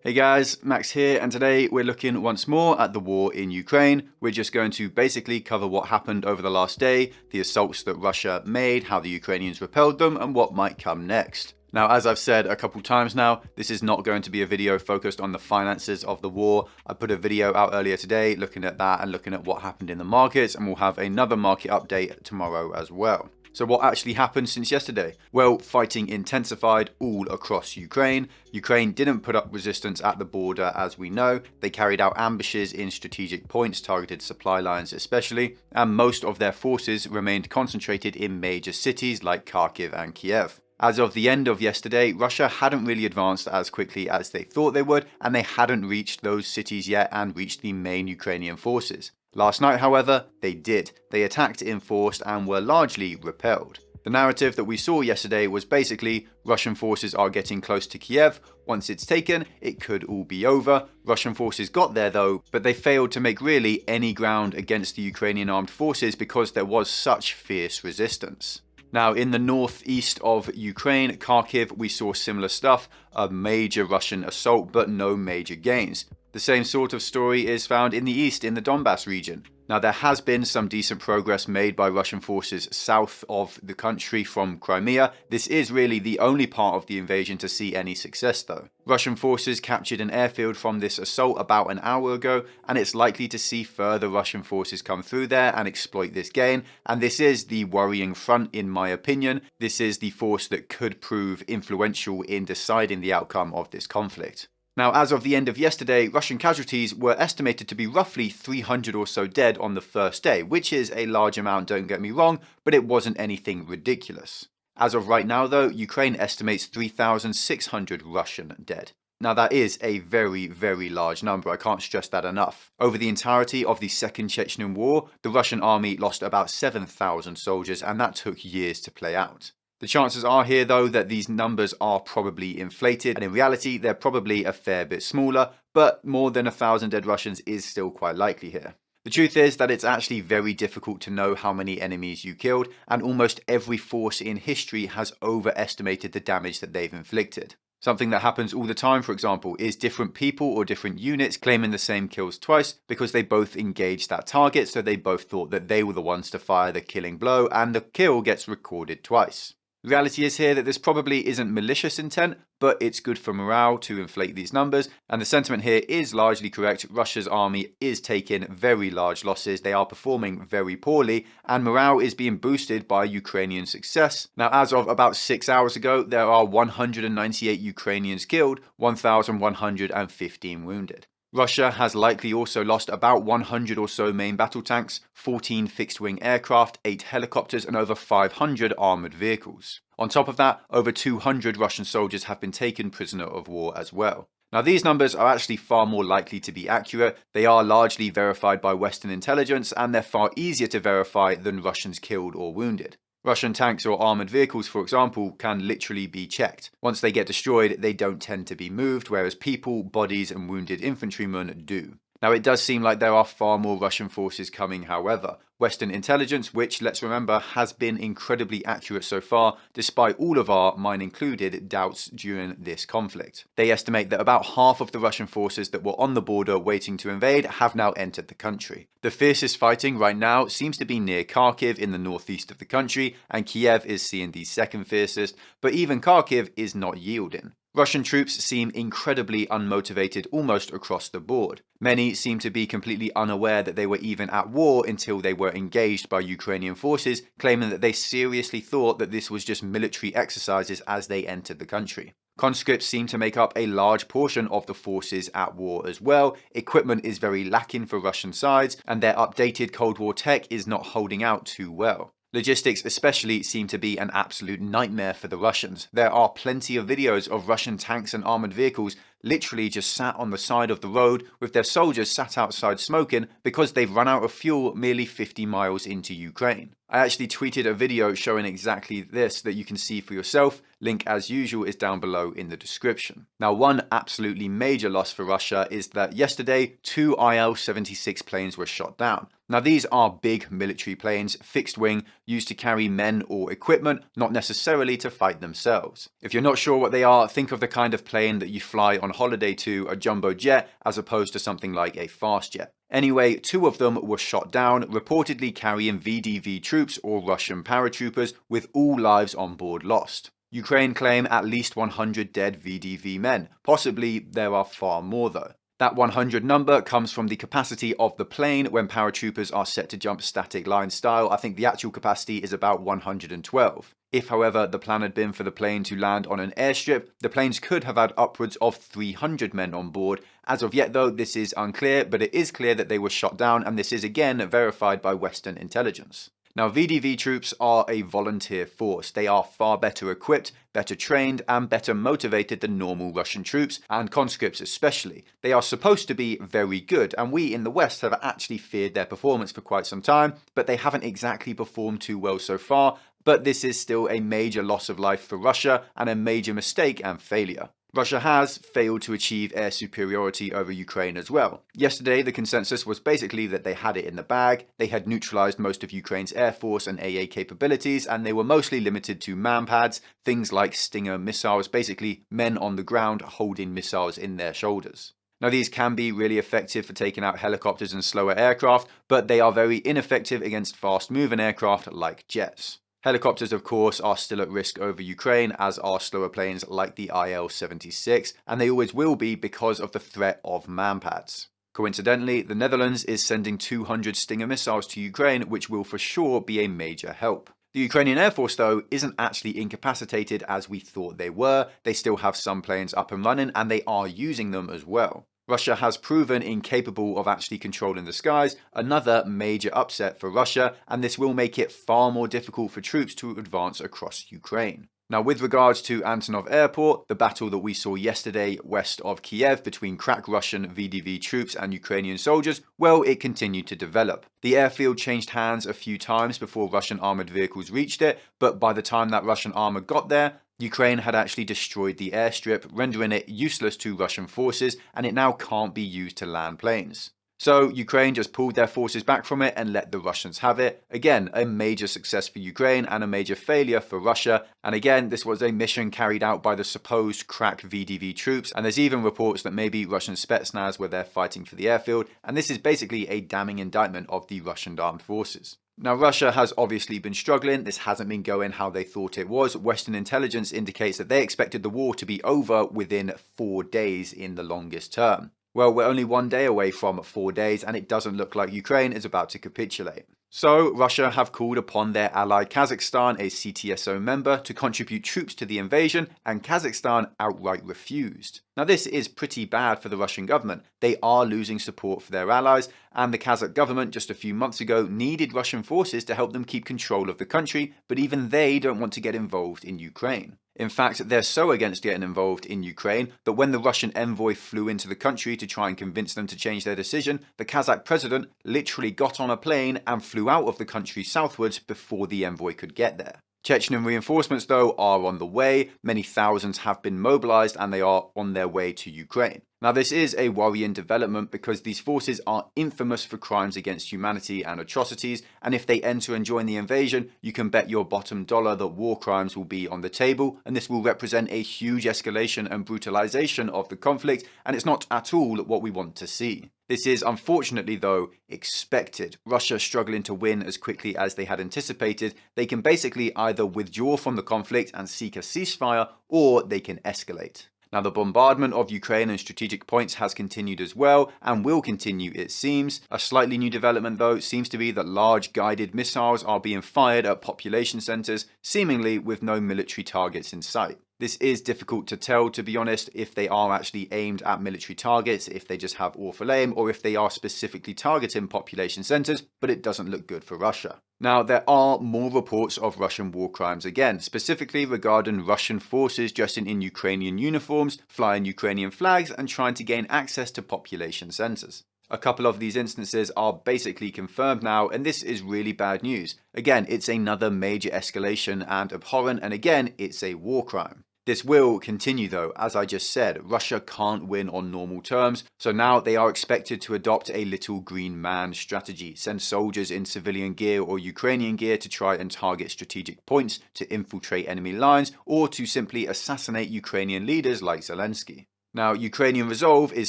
Hey guys, Max here, and today we're looking once more at the war in Ukraine. We're just going to basically cover what happened over the last day, the assaults that Russia made, how the Ukrainians repelled them, and what might come next. Now, as I've said a couple times now, this is not going to be a video focused on the finances of the war. I put a video out earlier today looking at that and looking at what happened in the markets, and we'll have another market update tomorrow as well. So what actually happened since yesterday? Well, fighting intensified all across Ukraine. Ukraine didn't put up resistance at the border, as we know. They carried out ambushes in strategic points, targeted supply lines especially, and most of their forces remained concentrated in major cities like Kharkiv and Kyiv. As of the end of yesterday, Russia hadn't really advanced as quickly as they thought they would, and they hadn't reached those cities yet and reached the main Ukrainian forces. Last night, however, they did. They attacked in force and were largely repelled. The narrative that we saw yesterday was basically Russian forces are getting close to Kyiv. Once it's taken, it could all be over. Russian forces got there though, but they failed to make really any ground against the Ukrainian armed forces because there was such fierce resistance. Now, in the northeast of Ukraine, Kharkiv, we saw similar stuff, a major Russian assault, but no major gains. The same sort of story is found in the east, in the Donbass region. Now, there has been some decent progress made by Russian forces south of the country from Crimea. This is really the only part of the invasion to see any success though. Russian forces captured an airfield from this assault about an hour ago, and it's likely to see further Russian forces come through there and exploit this gain. And this is the worrying front in my opinion. This is the force that could prove influential in deciding the outcome of this conflict. Now, as of the end of yesterday, Russian casualties were estimated to be roughly 300 or so dead on the first day, which is a large amount, don't get me wrong, but it wasn't anything ridiculous. As of right now though, Ukraine estimates 3,600 Russian dead. Now that is a very, very large number, I can't stress that enough. Over the entirety of the Second Chechen War, the Russian army lost about 7,000 soldiers, and that took years to play out. The chances are here though that these numbers are probably inflated, and in reality they're probably a fair bit smaller, but more than 1,000 dead Russians is still quite likely here. The truth is that it's actually very difficult to know how many enemies you killed, and almost every force in history has overestimated the damage that they've inflicted. Something that happens all the time, for example, is different people or different units claiming the same kills twice because they both engaged that target, so they both thought that they were the ones to fire the killing blow, and the kill gets recorded twice. The reality is here that this probably isn't malicious intent, but it's good for morale to inflate these numbers, and the sentiment here is largely correct. Russia's army is taking very large losses, they are performing very poorly, and morale is being boosted by Ukrainian success. Now, as of about 6 hours ago, there are 198 Ukrainians killed, 1,115 wounded. Russia has likely also lost about 100 or so main battle tanks, 14 fixed-wing aircraft, 8 helicopters, and over 500 armoured vehicles. On top of that, over 200 Russian soldiers have been taken prisoner of war as well. Now, these numbers are actually far more likely to be accurate. They are largely verified by Western intelligence, and they're far easier to verify than Russians killed or wounded. Russian tanks or armoured vehicles, for example, can literally be checked. Once they get destroyed, they don't tend to be moved, whereas people, bodies and wounded infantrymen do. Now, it does seem like there are far more Russian forces coming, however. Western intelligence, which, let's remember, has been incredibly accurate so far, despite all of our, mine included, doubts during this conflict. They estimate that about half of the Russian forces that were on the border waiting to invade have now entered the country. The fiercest fighting right now seems to be near Kharkiv in the northeast of the country, and Kyiv is seeing the second fiercest, but even Kharkiv is not yielding. Russian troops seem incredibly unmotivated almost across the board. Many seem to be completely unaware that they were even at war until they were engaged by Ukrainian forces, claiming that they seriously thought that this was just military exercises as they entered the country. Conscripts seem to make up a large portion of the forces at war as well. Equipment is very lacking for Russian sides, and their updated Cold War tech is not holding out too well. Logistics especially seem to be an absolute nightmare for the Russians. There are plenty of videos of Russian tanks and armoured vehicles literally just sat on the side of the road with their soldiers sat outside smoking because they've run out of fuel merely 50 miles into Ukraine. I actually tweeted a video showing exactly this that you can see for yourself. Link as usual is down below in the description. Now, one absolutely major loss for Russia is that yesterday 2 Il-76 planes were shot down. Now, these are big military planes, fixed wing, used to carry men or equipment, not necessarily to fight themselves. If you're not sure what they are, think of the kind of plane that you fly on holiday to, a jumbo jet, as opposed to something like a fast jet. Anyway, 2 of them were shot down, reportedly carrying VDV troops or Russian paratroopers, with all lives on board lost. Ukraine claim at least 100 dead VDV men. Possibly there are far more though. That 100 number comes from the capacity of the plane when paratroopers are set to jump static line style. I think the actual capacity is about 112. If, however, the plan had been for the plane to land on an airstrip, the planes could have had upwards of 300 men on board. As of yet though, this is unclear, but it is clear that they were shot down, and this is again verified by Western intelligence. Now, VDV troops are a volunteer force. They are far better equipped, better trained, and better motivated than normal Russian troops, and conscripts especially. They are supposed to be very good, and we in the West have actually feared their performance for quite some time, but they haven't exactly performed too well so far. But this is still a major loss of life for Russia, and a major mistake and failure. Russia has failed to achieve air superiority over Ukraine as well. Yesterday, the consensus was basically that they had it in the bag, they had neutralized most of Ukraine's air force and AA capabilities, and they were mostly limited to manpads, things like Stinger missiles, basically men on the ground holding missiles in their shoulders. Now, these can be really effective for taking out helicopters and slower aircraft, but they are very ineffective against fast-moving aircraft like jets. Helicopters, of course, are still at risk over Ukraine, as are slower planes like the Il-76, and they always will be because of the threat of manpads. Coincidentally, the Netherlands is sending 200 Stinger missiles to Ukraine, which will for sure be a major help. The Ukrainian Air Force, though, isn't actually incapacitated as we thought they were. They still have some planes up and running, and they are using them as well. Russia has proven incapable of actually controlling the skies, another major upset for Russia, and this will make it far more difficult for troops to advance across Ukraine. Now, with regards to Antonov Airport, the battle that we saw yesterday west of Kyiv between crack Russian VDV troops and Ukrainian soldiers, well, it continued to develop. The airfield changed hands a few times before Russian armoured vehicles reached it, but by the time that Russian armour got there, Ukraine had actually destroyed the airstrip, rendering it useless to Russian forces, and it now can't be used to land planes. So Ukraine just pulled their forces back from it and let the Russians have it. Again, a major success for Ukraine and a major failure for Russia. And again, this was a mission carried out by the supposed crack VDV troops. And there's even reports that maybe Russian Spetsnaz were there fighting for the airfield. And this is basically a damning indictment of the Russian armed forces. Now, Russia has obviously been struggling. This hasn't been going how they thought it was. Western intelligence indicates that they expected the war to be over within 4 days in the longest term. Well, we're only 1 day away from 4 days, and it doesn't look like Ukraine is about to capitulate. So, Russia have called upon their ally Kazakhstan, a CTSO member, to contribute troops to the invasion, and Kazakhstan outright refused. Now, this is pretty bad for the Russian government. They are losing support for their allies, and the Kazakh government just a few months ago needed Russian forces to help them keep control of the country, but even they don't want to get involved in Ukraine. In fact, they're so against getting involved in Ukraine that when the Russian envoy flew into the country to try and convince them to change their decision, the Kazakh president literally got on a plane and flew out of the country southwards before the envoy could get there. Chechen reinforcements, though, are on the way. Many thousands have been mobilized and they are on their way to Ukraine. Now, this is a worrying development because these forces are infamous for crimes against humanity and atrocities, and if they enter and join the invasion, you can bet your bottom dollar that war crimes will be on the table, and this will represent a huge escalation and brutalization of the conflict, and it's not at all what we want to see. This is unfortunately, though, expected. Russia struggling to win as quickly as they had anticipated. They can basically either withdraw from the conflict and seek a ceasefire, or they can escalate. Now, the bombardment of Ukraine and strategic points has continued as well, and will continue it seems. A slightly new development, though, seems to be that large guided missiles are being fired at population centres, seemingly with no military targets in sight. This is difficult to tell, to be honest, if they are actually aimed at military targets, if they just have awful aim, or if they are specifically targeting population centres, but it doesn't look good for Russia. Now, there are more reports of Russian war crimes again, specifically regarding Russian forces dressing in Ukrainian uniforms, flying Ukrainian flags, and trying to gain access to population centres. A couple of these instances are basically confirmed now, and this is really bad news. Again, it's another major escalation and abhorrent, and again, it's a war crime. This will continue though, as I just said, Russia can't win on normal terms, so now they are expected to adopt a little green man strategy, send soldiers in civilian gear or Ukrainian gear to try and target strategic points, to infiltrate enemy lines, or to simply assassinate Ukrainian leaders like Zelensky. Now, Ukrainian resolve is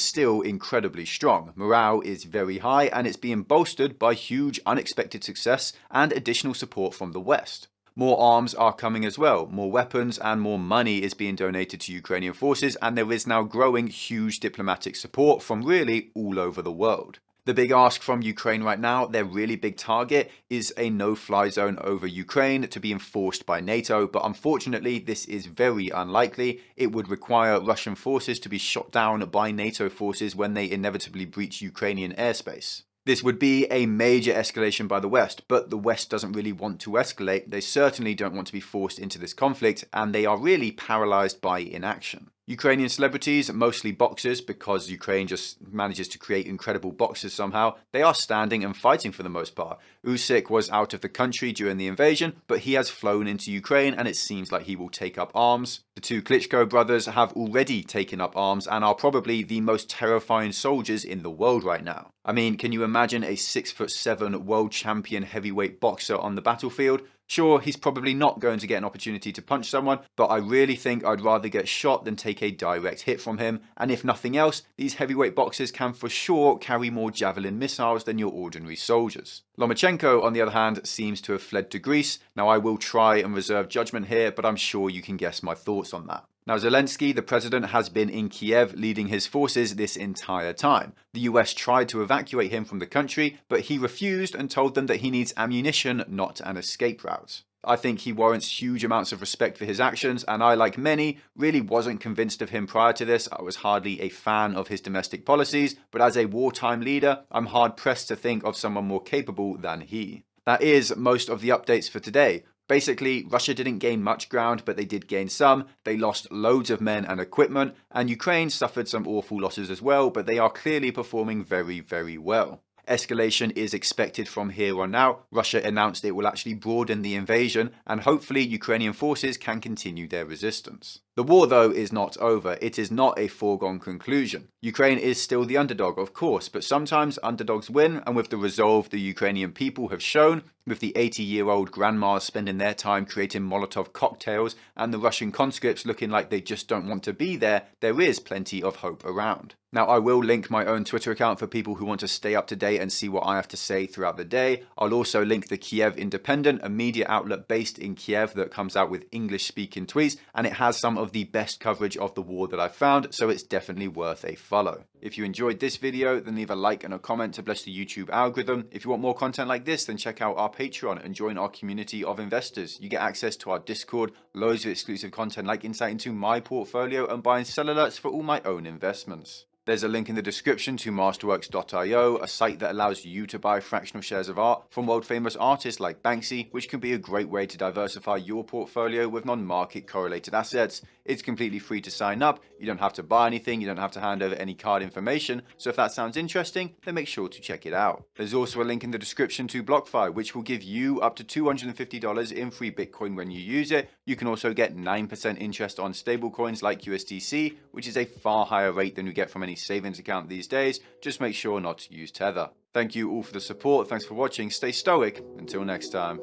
still incredibly strong, morale is very high, and it's being bolstered by huge unexpected success and additional support from the West. More arms are coming as well, more weapons and more money is being donated to Ukrainian forces, and there is now growing huge diplomatic support from really all over the world. The big ask from Ukraine right now, their really big target, is a no-fly zone over Ukraine to be enforced by NATO, but unfortunately this is very unlikely. It would require Russian forces to be shot down by NATO forces when they inevitably breach Ukrainian airspace. This would be a major escalation by the West, but the West doesn't really want to escalate. They certainly don't want to be forced into this conflict, and they are really paralyzed by inaction. Ukrainian celebrities, mostly boxers, because Ukraine just manages to create incredible boxers somehow, they are standing and fighting for the most part. Usyk was out of the country during the invasion, but he has flown into Ukraine and it seems like he will take up arms. The two Klitschko brothers have already taken up arms and are probably the most terrifying soldiers in the world right now. I mean, can you imagine a 6'7" world champion heavyweight boxer on the battlefield? Sure, he's probably not going to get an opportunity to punch someone, but I really think I'd rather get shot than take a direct hit from him, and if nothing else, these heavyweight boxers can for sure carry more javelin missiles than your ordinary soldiers. Lomachenko, on the other hand, seems to have fled to Greece. Now I will try and reserve judgment here, but I'm sure you can guess my thoughts on that. Now Zelensky, the president, has been in Kyiv leading his forces this entire time. The US tried to evacuate him from the country, but he refused and told them that he needs ammunition, not an escape route. I think he warrants huge amounts of respect for his actions, and I, like many, really wasn't convinced of him prior to this. I was hardly a fan of his domestic policies, but as a wartime leader, I'm hard pressed to think of someone more capable than he. That is most of the updates for today. Basically, Russia didn't gain much ground, but they did gain some. They lost loads of men and equipment, and Ukraine suffered some awful losses as well, but they are clearly performing very, very well. Escalation is expected from here on out. Russia announced it will actually broaden the invasion, and hopefully Ukrainian forces can continue their resistance. The war, though, is not over. It is not a foregone conclusion. Ukraine is still the underdog, of course, but sometimes underdogs win, and with the resolve the Ukrainian people have shown, with the 80-year-old grandmas spending their time creating Molotov cocktails, and the Russian conscripts looking like they just don't want to be there, there is plenty of hope around. Now, I will link my own Twitter account for people who want to stay up to date and see what I have to say throughout the day. I'll also link the Kyiv Independent, a media outlet based in Kyiv that comes out with English-speaking tweets, and it has some of the best coverage of the war that I've found, so it's definitely worth a follow. If you enjoyed this video, then leave a like and a comment to bless the YouTube algorithm. If you want more content like this, then check out our Patreon and join our community of investors. You get access to our Discord, loads of exclusive content like insight into my portfolio, and buy and sell alerts for all my own investments. There's a link in the description to masterworks.io, a site that allows you to buy fractional shares of art from world famous artists like Banksy, which can be a great way to diversify your portfolio with non-market correlated assets. It's completely free to sign up, you don't have to buy anything, you don't have to hand over any card information, so if that sounds interesting, then make sure to check it out. There's also a link in the description to BlockFi, which will give you up to $250 in free Bitcoin when you use it. You can also get 9% interest on stablecoins like USDC, which is a far higher rate than you get from any savings account these days. Just make sure not to use Tether. Thank you all for the support, thanks for watching, stay stoic, until next time.